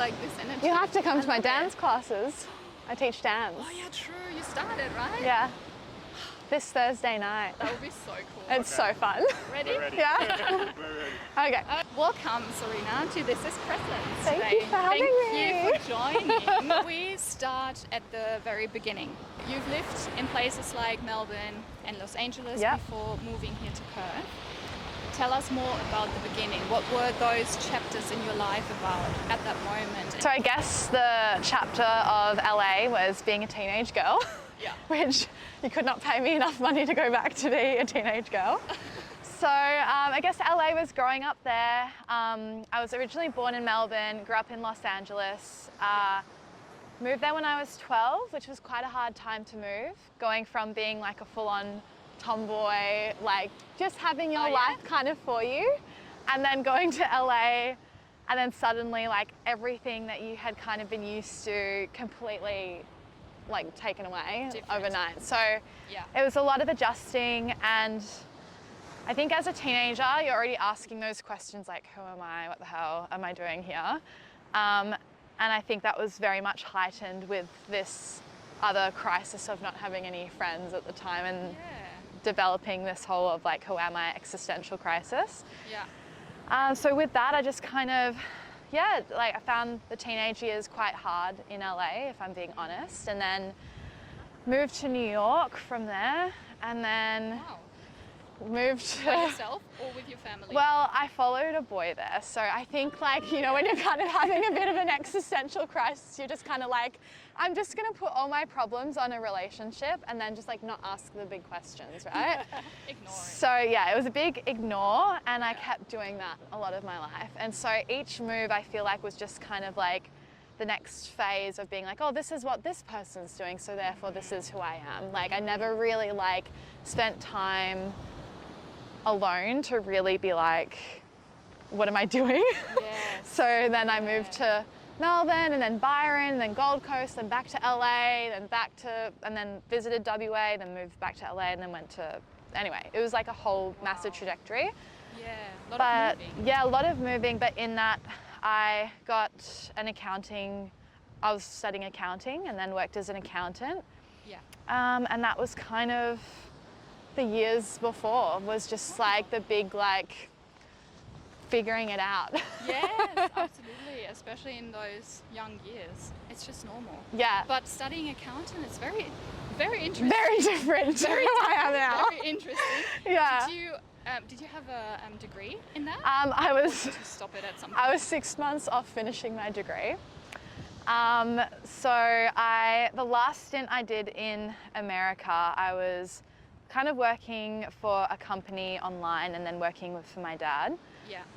like this energy. You have to come I to my love dance it. classes. I teach dance. Oh yeah, true. You started, right? Yeah. This Thursday night. That would be so cool. It's so fun. Ready? We're ready. Yeah? We're ready. Okay. Welcome, Serena, to This Is Presence Thank today. you for having me. Thank you for joining. We start at the very beginning. You've lived in places like Melbourne and Los Angeles before moving here to Perth. Tell us more about the beginning. What were those chapters in your life about at that moment? So I guess the chapter of LA was being a teenage girl, which you could not pay me enough money to go back to be a teenage girl. So I guess LA was growing up there. I was originally born in Melbourne, grew up in Los Angeles. Moved there when I was 12, which was quite a hard time to move, going from being like a full-on tomboy, like just having your life kind of for you, and then going to LA, and then suddenly like everything that you had kind of been used to completely like taken away overnight. So it was a lot of adjusting, and I think as a teenager you're already asking those questions like, who am I, what the hell am I doing here? And I think that was very much heightened with this other crisis of not having any friends at the time, and developing this whole of like, who am I, existential crisis. So with that, I just kind of, like I found the teenage years quite hard in LA, if I'm being honest, and then moved to New York from there, and then moved to... By yourself or with your family? Well, I followed a boy there, so I think like, you know, when you're kind of having a bit of an existential crisis, you're just kind of like, I'm just going to put all my problems on a relationship and then just like not ask the big questions, right? Ignore it. So yeah, it was a big ignore, and I kept doing that a lot of my life. And so each move I feel like was just kind of like the next phase of being like, oh, this is what this person's doing, so therefore this is who I am. Like I never really like spent time alone to really be like, what am I doing? So then I moved to Melbourne, and then Byron, and then Gold Coast, then back to LA, then back to, and then visited WA, then moved back to LA, and then went to, anyway, it was like a whole massive trajectory. A lot of moving. Yeah, a lot of moving, but in that I got an accounting, I was studying accounting and then worked as an accountant. And that was kind of the years before, was just like the big like figuring it out. Yes, absolutely, especially in those young years. It's just normal. Yeah. But studying accountant is very, very interesting. Very different to who I am now. Very interesting. Yeah. Did you have a degree in that? I was. Or did you stop it at some point? I was 6 months off finishing my degree. So the last stint I did in America, I was kind of working for a company online and then working for my dad.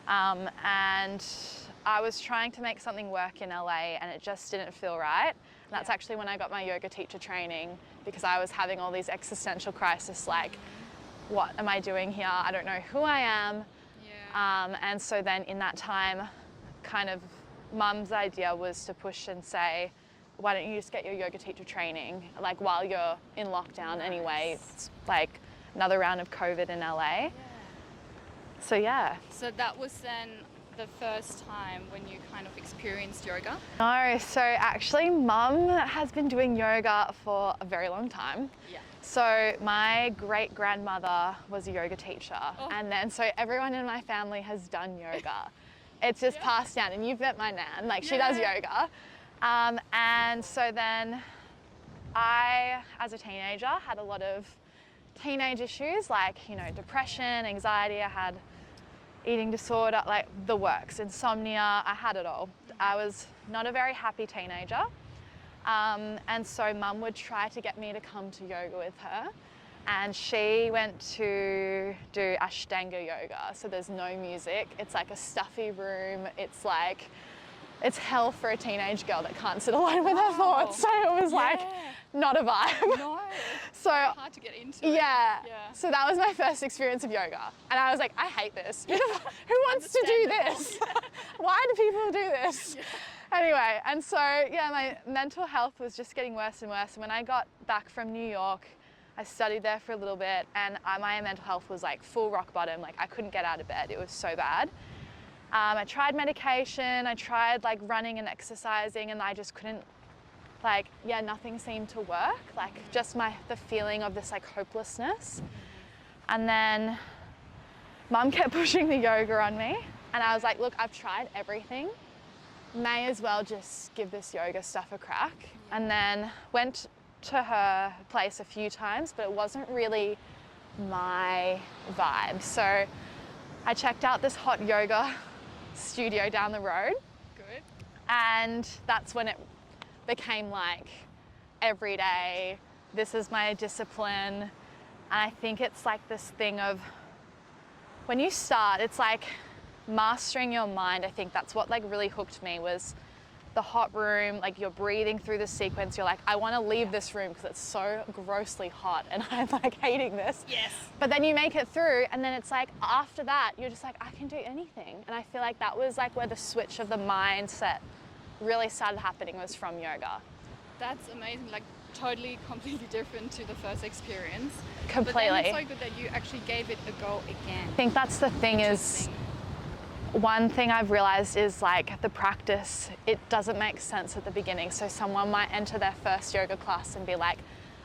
And I was trying to make something work in LA, and it just didn't feel right. And that's actually when I got my yoga teacher training, because I was having all these existential crises like, what am I doing here? I don't know who I am. And so then in that time, kind of mum's idea was to push and say, why don't you just get your yoga teacher training, like while you're in lockdown anyway. It's like another round of COVID in LA. So that was then the first time when you kind of experienced yoga? No, so actually mum has been doing yoga for a very long time. So my great grandmother was a yoga teacher, and then so everyone in my family has done yoga. It's just passed down, and you've met my nan, like she does yoga. And so then I, as a teenager, had a lot of teenage issues like, you know, depression, anxiety. I had eating disorder, like the works, insomnia, I had it all. I was not a very happy teenager. And so mum would try to get me to come to yoga with her. And she went to do Ashtanga yoga. So there's no music. It's like a stuffy room. It's like, it's hell for a teenage girl that can't sit alone with her thoughts. So it was like, not a vibe. No. So hard to get into. So that was my first experience of yoga. And I was like, I hate this. Who wants to do this? Why do people do this? Anyway, and so my mental health was just getting worse and worse. And when I got back from New York, I studied there for a little bit, and my mental health was like full rock bottom. Like I couldn't get out of bed. It was so bad. I tried medication, I tried like running and exercising, and I just couldn't, like, yeah, nothing seemed to work. Like just the feeling of this like hopelessness. And then Mum kept pushing the yoga on me, and I was like, look, I've tried everything. May as well just give this yoga stuff a crack. And then went to her place a few times, but it wasn't really my vibe. So I checked out this hot yoga studio down the road. Good. And that's when it became like every day, this is my discipline. And I think it's like this thing of when you start, it's like mastering your mind. I think that's what like really hooked me, was the hot room, like you're breathing through the sequence. You're like, I want to leave this room because it's so grossly hot and I'm like hating this. Yes. But then you make it through, and then it's like after that, you're just like, I can do anything. And I feel like that was like where the switch of the mindset really started happening, was from yoga. That's amazing. Like totally, completely different to the first experience. Completely. But then it's so good that you actually gave it a go again. I think that's the thing, is one thing I've realized is like the practice, it doesn't make sense at the beginning. So someone might enter their first yoga class and be like,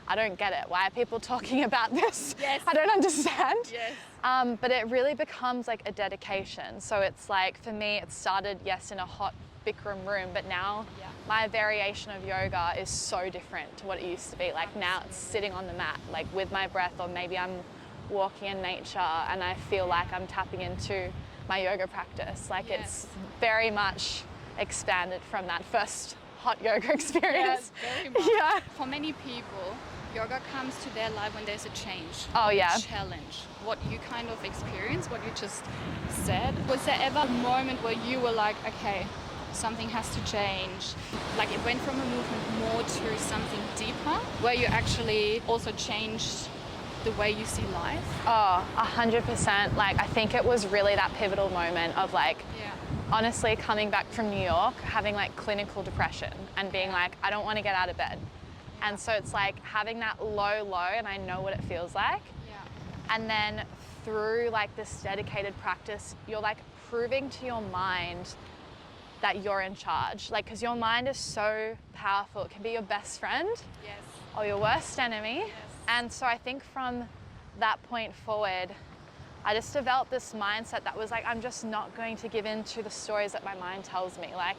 I don't get it. Why are people talking about this? Yes. I don't understand. Yes. But it really becomes like a dedication. So it's like, for me, it started, yes, in a hot Bikram room, but now my variation of yoga is so different to what it used to be. Like now it's sitting on the mat, like with my breath, or maybe I'm walking in nature and I feel like I'm tapping into my yoga practice. Like it's very much expanded from that first hot yoga experience. Yes, very much. Yeah. For many people, yoga comes to their life when there's a change. Oh yeah. A challenge. What you kind of experienced, what you just said. Was there ever a moment where you were like, okay, something has to change? Like it went from a movement more to something deeper, where you actually also changed the way you see life? Oh, 100%. Like I think it was really that pivotal moment of like, honestly coming back from New York, having like clinical depression and being like, I don't want to get out of bed. And so it's like having that low, and I know what it feels like. And then through like this dedicated practice, you're like proving to your mind that you're in charge. Like, because your mind is so powerful. It can be your best friend or your worst enemy. And so I think from that point forward, I just developed this mindset that was like, I'm just not going to give in to the stories that my mind tells me. Like,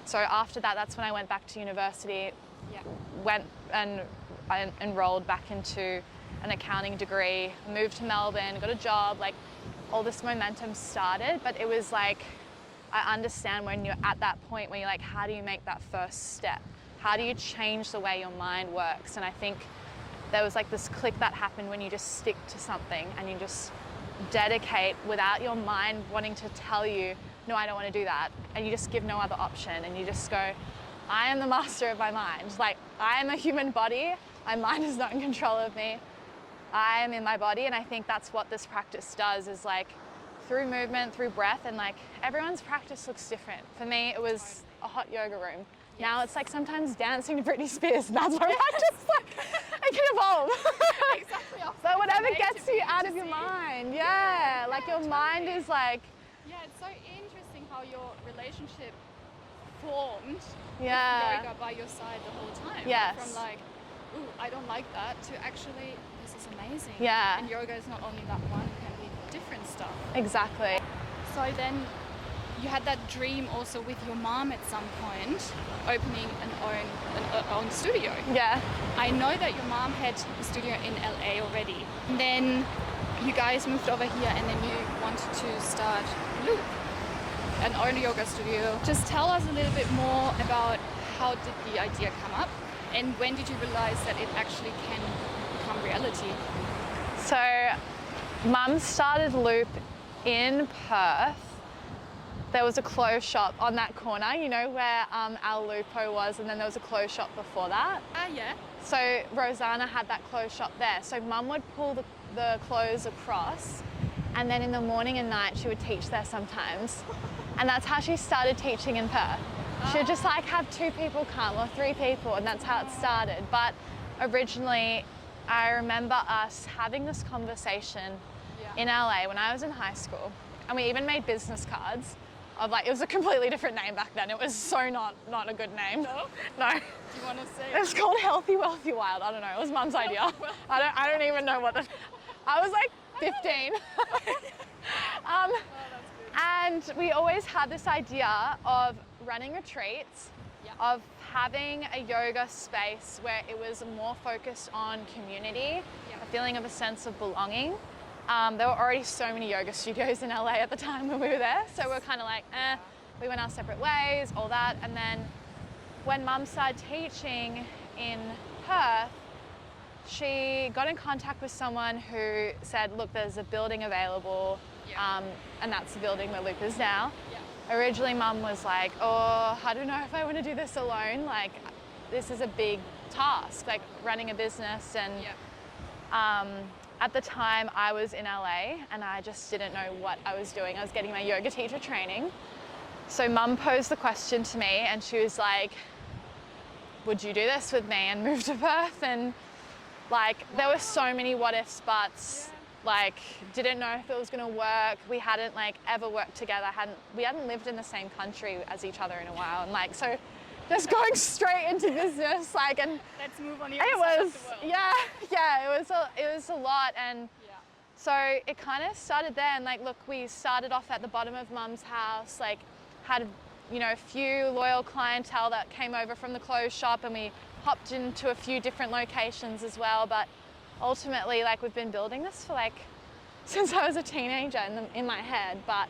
so after that, that's when I went back to university, went and I enrolled back into an accounting degree, moved to Melbourne, got a job, like all this momentum started. But it was like, I understand when you're at that point where you're like, how do you make that first step? How do you change the way your mind works? And I think there was like this click that happened when you just stick to something and you just dedicate without your mind wanting to tell you, no, I don't want to do that. And you just give no other option and you just go, I am the master of my mind. Like, I am a human body. My mind is not in control of me. I am in my body. And I think that's what this practice does, is like through movement, through breath, and like everyone's practice looks different. For me, it was a hot yoga room. Now it's like sometimes dancing to Britney Spears, and that's my practice. Like, it can evolve. Exactly. So whatever gets you out of your mind, like your mind is like. Yeah, it's so interesting how your relationship formed with yoga by your side the whole time. Yes. From like, ooh, I don't like that, to actually, this is amazing. Yeah. And yoga is not only that one, it can be different stuff. Exactly. So then you had that dream also with your mom at some point, opening an own studio. Yeah. I know that your mom had a studio in LA already. And then you guys moved over here and then you wanted to start Loop, an own yoga studio. Just tell us a little bit more about how did the idea come up and when did you realize that it actually can become reality? So Mum started Loop in Perth. There was a clothes shop on that corner, you know, where our Lupo was, and then there was a clothes shop before that. Yeah. So Rosanna had that clothes shop there. So Mum would pull the clothes across, and then in the morning and night she would teach there sometimes. And that's how she started teaching in Perth. She would just like have 2 people come or 3 people, and that's how it started. But originally, I remember us having this conversation in LA when I was in high school, and we even made business cards. of like, it was a completely different name back then. It was so not a good name. No? No. Do you want to say It's called Healthy, Wealthy, Wild. I don't know. It was Mum's idea. I don't even know what I was like 15. And we always had this idea of running retreats, of having a yoga space where it was more focused on community, a feeling of a sense of belonging. There were already so many yoga studios in LA at the time when we were there, so we were kind of like, we went our separate ways, all that. And then when Mum started teaching in Perth, she got in contact with someone who said, look, there's a building available, and that's the building where Loop is now. Originally, Mum was like, oh, I don't know if I want to do this alone. Like, this is a big task, like running a business. And at the time, I was in LA and I just didn't know what I was doing. I was getting my yoga teacher training. So Mum posed the question to me and she was like, would you do this with me and move to Perth? And like, there were so many what ifs, buts. Like, didn't know if it was gonna work. We hadn't like ever worked together. We hadn't lived in the same country as each other in a while. And like, so just going straight into business, like, and let's move on the other side of the world. It was a lot. And so it kind of started there. And like, look, we started off at the bottom of Mum's house, like had, you know, a few loyal clientele that came over from the clothes shop, and we hopped into a few different locations as well. But ultimately, like, we've been building this for like since I was a teenager in my head. But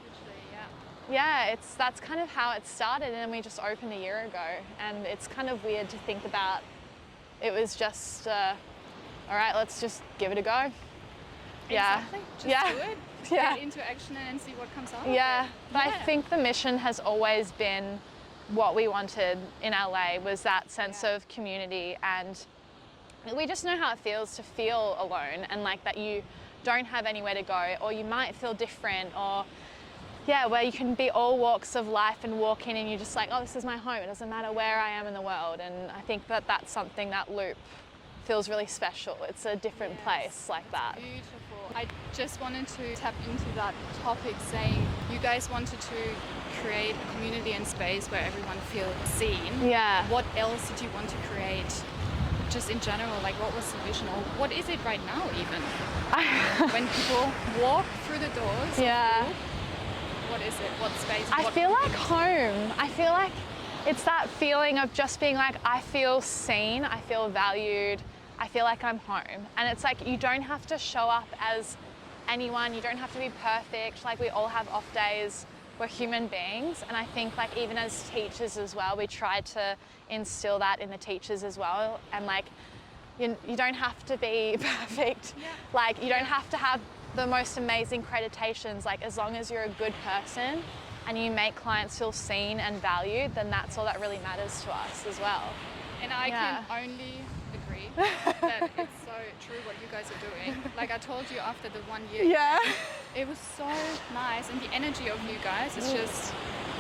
that's kind of how it started, and we just opened a year ago. And it's kind of weird to think about. It was just all right, let's just give it a go. Exactly. Just do it. Get into action and see what comes out of it. But I think the mission has always been what we wanted in LA, was that sense of community. And we just know how it feels to feel alone, and like that you don't have anywhere to go, or you might feel different, or where you can be all walks of life and walk in and you're just like, oh, this is my home. It doesn't matter where I am in the world. And I think that that's something that Loop feels really special. It's a different place like that. Beautiful. I just wanted to tap into that topic, saying you guys wanted to create a community and space where everyone feels seen. Yeah. What else did you want to create? Just in general, like, what was the vision, or what is it right now even? When people walk through the doors, what is it? What space? I feel like home. I feel like it's that feeling of just being like, I feel seen, I feel valued, I feel like I'm home. And it's like, you don't have to show up as anyone, you don't have to be perfect. Like, we all have off days. We're human beings. And I think, like, even as teachers as well, we try to instill that in the teachers as well. And like, you don't have to be perfect. Like, you don't have to have the most amazing accreditations. Like, as long as you're a good person and you make clients feel seen and valued, then that's all that really matters to us as well. And I can only agree that it's so true what you guys are doing. Like I told you, after the 1 year, it was so nice, and the energy of you guys is just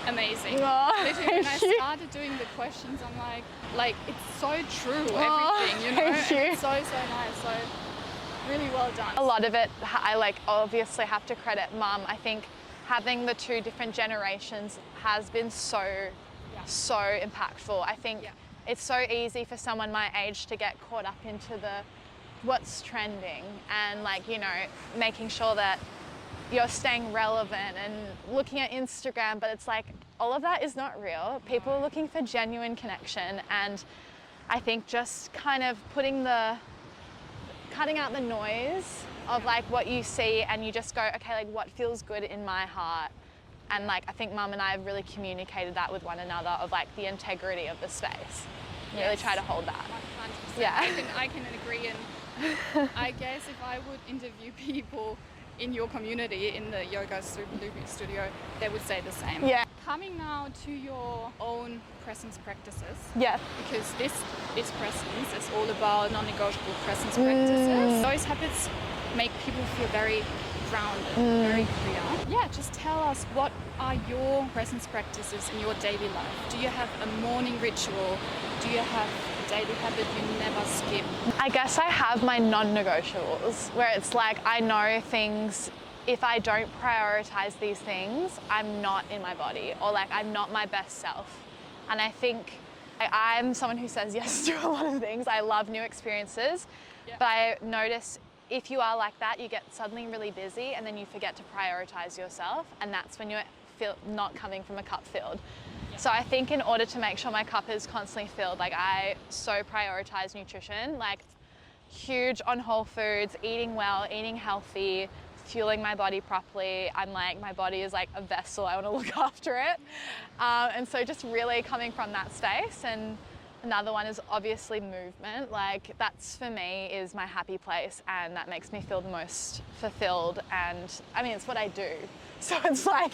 amazing. Literally, when I started doing the questions, I'm like it's so true, everything, you know? It's so nice. So really well done. A lot of it, I like obviously have to credit Mum. I think having the two different generations has been so impactful. I think it's so easy for someone my age to get caught up into what's trending, and like, you know, making sure that you're staying relevant and looking at Instagram, but it's like, all of that is not real. People are looking for genuine connection, and I think just kind of cutting out the noise of like what you see, and you just go, okay, like, what feels good in my heart? And like, I think Mum and I have really communicated that with one another, of like the integrity of the space. Really try to hold that. 100%. I can agree. And I guess if I would interview people in your community, in the yoga studio, they would say the same. Coming now to your own presence practices. Because this is presence. It's all about non-negotiable presence practices. Those habits make people feel very grounded, very clear. Just tell us, what are your presence practices in your daily life? Do you have a morning ritual? Do you have a daily habit you never skip? I guess I have my non-negotiables, where it's like, I know things if I don't prioritize these things, I'm not in my body, or like I'm not my best self. And I think I'm someone who says yes to a lot of things. I love new experiences, but I notice if you are like that, you get suddenly really busy and then you forget to prioritize yourself, and that's when you feel not coming from a cup filled. So I think in order to make sure my cup is constantly filled, like I so prioritize nutrition, like huge on whole foods, eating well, eating healthy, fueling my body properly. I'm like, my body is like a vessel, I want to look after it. And so just really coming from that space. And another one is obviously movement. Like that's for me is my happy place, and that makes me feel the most fulfilled. And I mean, it's what I do. So it's like,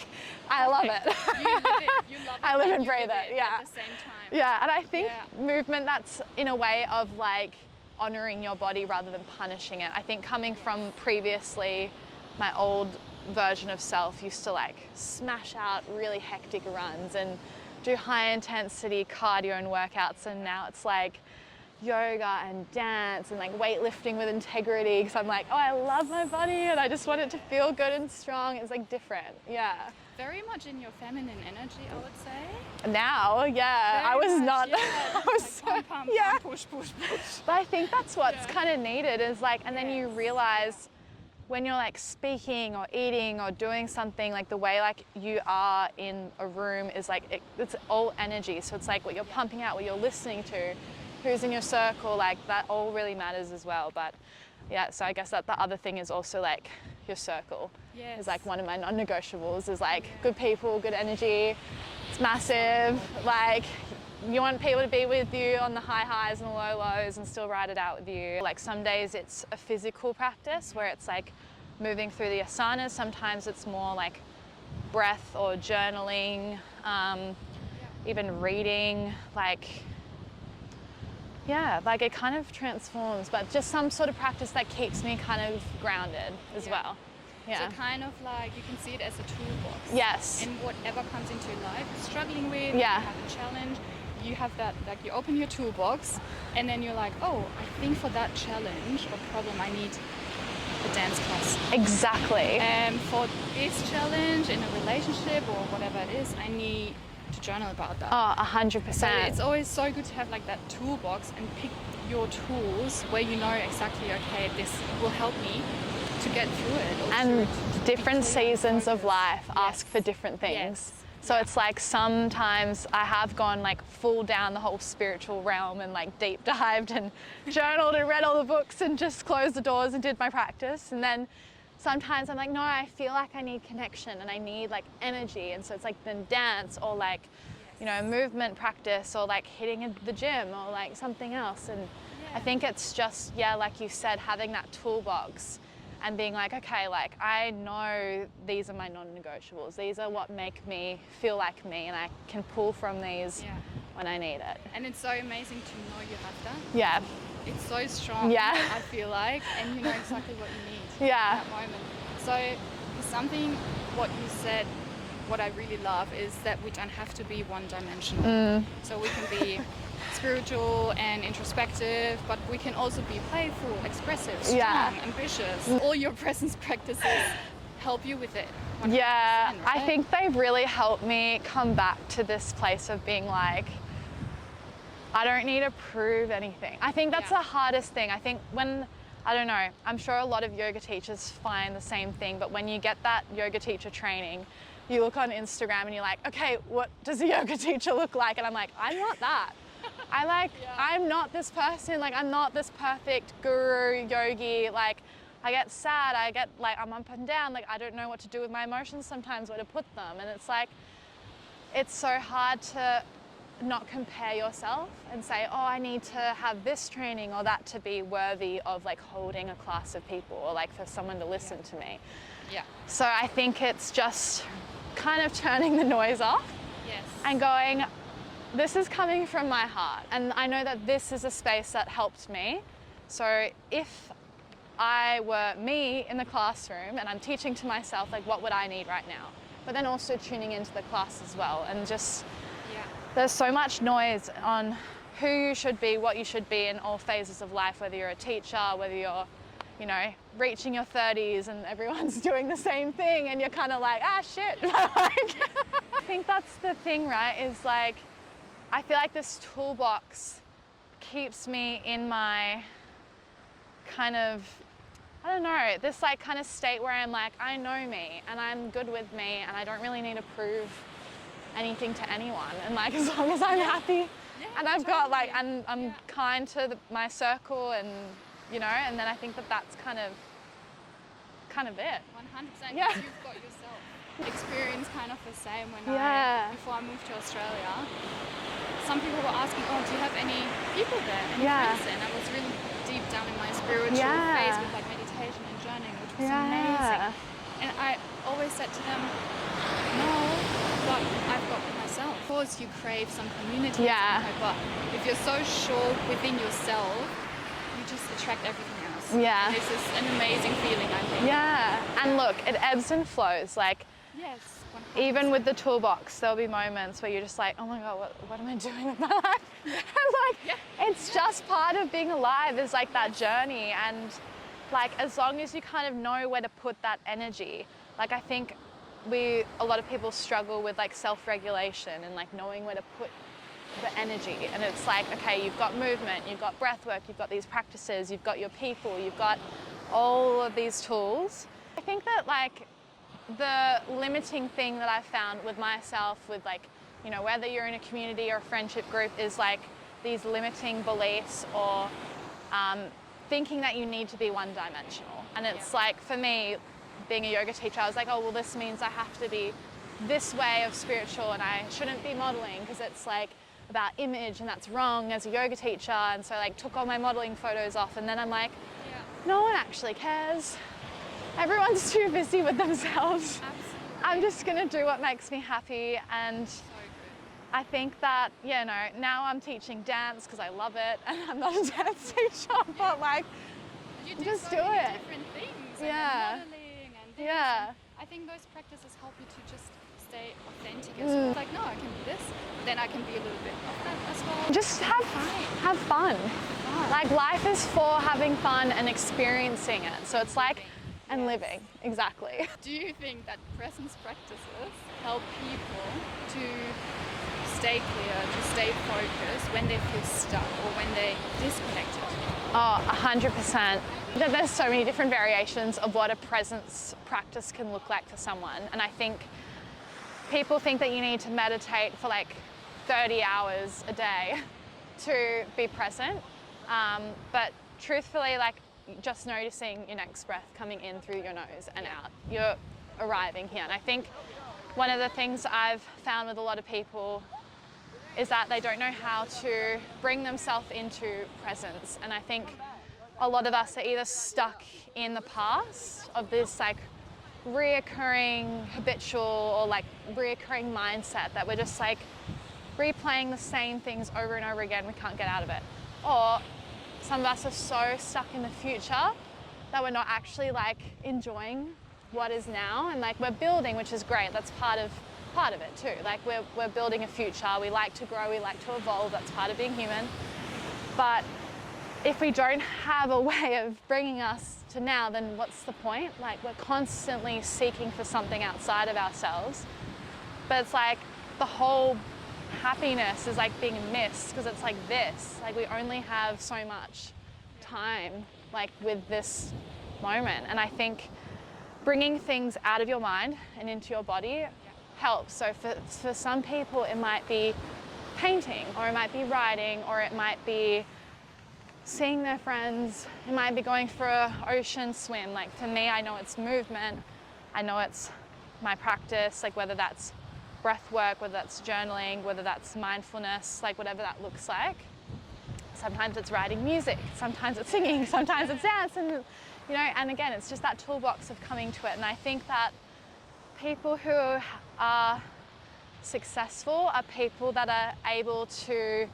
I love it. You live it, you love it. I live and breathe it, yeah. At the same time. Yeah, and I think movement, that's in a way of like honoring your body rather than punishing it. I think coming from previously, my old version of self used to like smash out really hectic runs and do high intensity cardio and workouts, and now it's like yoga and dance and like weightlifting with integrity, because I'm like, oh, I love my body and I just want it to feel good and strong. It's like different, yeah. Very much in your feminine energy, I would say. Now, yeah, Very I was much, not. Yeah. I was Like pump, push, push, push. But I think that's what's kind of needed is like, and then you realize when you're like speaking or eating or doing something, like the way like you are in a room is like, it's all energy. So it's like what you're pumping out, what you're listening to, who's in your circle, like that all really matters as well. But yeah, so I guess that the other thing is also like your circle. Yes. Is like one of my non-negotiables is like good people, good energy. It's massive. Like you want people to be with you on the high highs and the low lows and still ride it out with you. Like some days it's a physical practice where it's like moving through the asanas. Sometimes it's more like breath or journaling, even reading, like, yeah, like it kind of transforms, but just some sort of practice that keeps me kind of grounded as well. Yeah. So kind of like you can see it as a toolbox. Yes. And whatever comes into your life, you're struggling with, Yeah. you have a challenge, you have that, like you open your toolbox and then you're like, oh, I think for that challenge or problem I need a dance class. Exactly. And for this challenge in a relationship or whatever it is, I need to journal about that. Oh, 100%. So it's always so good to have like that toolbox and pick your tools where you know exactly, okay, this will help me to get through it. Or And to different seasons of life ask Yes. for different things. Yes. So it's like sometimes I have gone like full down the whole spiritual realm and like deep dived and journaled and read all the books and just closed the doors and did my practice. And then sometimes I'm like, no, I feel like I need connection and I need like energy. And so it's like then dance or like, you know, movement practice or like hitting in the gym or like something else. And I think it's just, yeah, like you said, having that toolbox and being like, okay, like I know these are my non-negotiables. These are what make me feel like me, and I can pull from these when I need it. And it's so amazing to know you have that. Yeah. It's so strong, Yeah. I feel like, and you know exactly what you need Yeah. at that moment. So something, what you said, what I really love is that we don't have to be one-dimensional. So we can be spiritual and introspective, but we can also be playful, expressive, strong, ambitious. All your presence practices help you with it. 100%, Yeah, right? I think they really helped me come back to this place of being like, I don't need to prove anything. I think that's the hardest thing. I think when, I don't know, I'm sure a lot of yoga teachers find the same thing, but when you get that yoga teacher training, you look on Instagram and you're like, okay, what does a yoga teacher look like? And I'm like, I'm not that. I'm not this person, like I'm not this perfect guru, yogi, like I get sad, I get like, I'm up and down, like I don't know what to do with my emotions sometimes, where to put them. And it's like, it's so hard to not compare yourself and say, oh, I need to have this training or that to be worthy of like holding a class of people or like for someone to listen to me. Yeah. So I think it's just kind of turning the noise off and going, this is coming from my heart. And I know that this is a space that helped me. So if I were me in the classroom and I'm teaching to myself, like what would I need right now? But then also tuning into the class as well. And just, there's so much noise on who you should be, what you should be in all phases of life, whether you're a teacher, whether you're, you know, reaching your 30s and everyone's doing the same thing and you're kind of like, ah, shit. Like, I think that's the thing, right? Is like, I feel like this toolbox keeps me in my kind of, I don't know, this like kind of state where I'm like, I know me and I'm good with me and I don't really need to prove anything to anyone. And like, as long as I'm happy and I've got like, and I'm kind to my circle and, you know, and then I think that that's kind of it. 100%. Yeah. You've got yourself. Experience kind of the same when before I moved to Australia. Some people were asking, oh, do you have any people there? Any friends there? And I was really deep down in my spiritual phase with like meditation and journaling, which was amazing. And I always said to them, no, but I've got myself. Of course, you crave some community, but if you're so sure within yourself, you just attract everything else. Yeah. And this is an amazing feeling, I think. Yeah. And look, it ebbs and flows. Like, yes, 100%. even with the toolbox, there'll be moments where you're just like, oh my God, what am I doing with my life? And like, it's just part of being alive, is like that journey. And like, as long as you kind of know where to put that energy, like I think a lot of people struggle with like self-regulation and like knowing where to put the energy. And it's like, okay, you've got movement, you've got breath work, you've got these practices, you've got your people, you've got all of these tools. I think that like the limiting thing that I've found with myself, with like, you know, whether you're in a community or a friendship group, is like these limiting beliefs or thinking that you need to be one-dimensional. And it's like, for me, being a yoga teacher, I was like, oh, well, this means I have to be this way of spiritual and I shouldn't be modeling because it's like about image and that's wrong as a yoga teacher. And so like took all my modeling photos off, and then I'm like, no one actually cares. Everyone's too busy with themselves. Absolutely. I'm just gonna do what makes me happy. And So good. I think that, now I'm teaching dance because I love it, and I'm not a dance teacher, but like, You do just so do many it. different things. Yeah. And modeling and this. Yeah. And I think those practices help you to just stay authentic as well. Like, no, I can be this, but then I can be a little bit of that as well. Just have fun. Like, life is for having fun and experiencing it. So it's like, and living, exactly. Do you think that presence practices help people to stay clear, to stay focused when they feel stuck or when they're disconnected? Oh, 100%. There's so many different variations of what a presence practice can look like for someone. And I think people think that you need to meditate for like 30 hours a day to be present. But truthfully, like, just noticing your next breath coming in through your nose and out, you're arriving here. And I think one of the things I've found with a lot of people is that they don't know how to bring themselves into presence. And I think a lot of us are either stuck in the past of this like reoccurring habitual or like reoccurring mindset that we're just like replaying the same things over and over again. We can't get out of it. Or some of us are so stuck in the future that we're not actually like enjoying what is now, and like we're building, which is great. That's part of it too. Like we're building a future. We like to grow. We like to evolve. That's part of being human. But if we don't have a way of bringing us to now, then what's the point? Like, we're constantly seeking for something outside of ourselves. But it's like the whole happiness is like being missed because it's like this. Like, we only have so much time like with this moment. And I think bringing things out of your mind and into your body helps. So for some people, it might be painting, or it might be writing, or it might be seeing their friends, it might be going for an ocean swim. Like, for me, I know it's movement, I know it's my practice, like whether that's breath work, whether that's journaling, whether that's mindfulness, like whatever that looks like. Sometimes it's writing music, sometimes it's singing, sometimes it's dance, and and again, it's just that toolbox of coming to it. And I think that people who are successful are people that are able to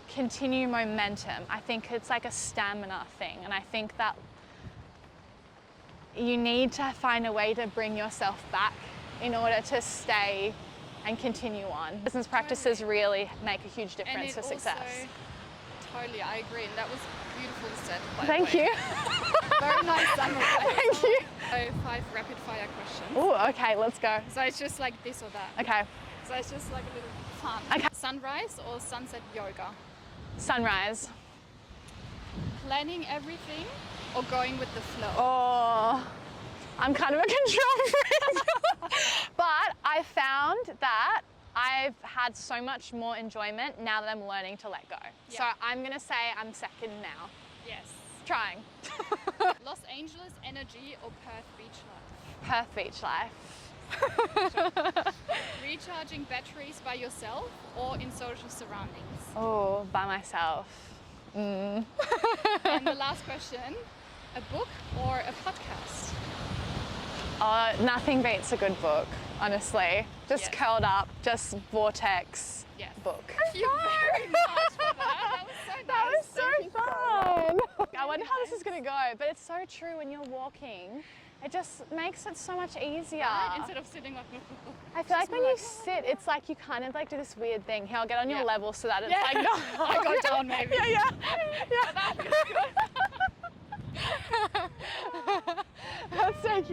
continue momentum. I think it's like a stamina thing, and I think that you need to find a way to bring yourself back in order to stay and continue on. Business practices really make a huge difference for success. And it also totally. I agree. And that was beautiful said. Thank you. Very nice summary. Thank you. So 5 rapid fire questions. Oh, okay, let's go. So it's just like this or that. Okay. So it's just like a little fun. Okay. Sunrise or sunset yoga? Sunrise. Planning everything or going with the flow? Oh, I'm kind of a control freak. But I found that I've had so much more enjoyment now that I'm learning to let go. Yeah. So I'm gonna say I'm second now. Yes. Trying. Los Angeles energy or Perth beach life? Perth beach life. Recharging batteries by yourself or in social surroundings? Oh, by myself. And the last question, a book or a podcast? Nothing beats a good book, honestly. Just Yes. curled up, just vortex Yes. book. Thank you very much for that. That was so nice. That was so Thank you fun. I Very wonder how this nice. is going to go, but it's so true when you're walking. It just makes it so much easier. Right? Instead of sitting like I feel like when you sit, it's like you kind of like do this weird thing. Here, I'll get on your Yeah. level so that it's Yeah. like no. I go down maybe. Yeah. That feels good. That's so cute.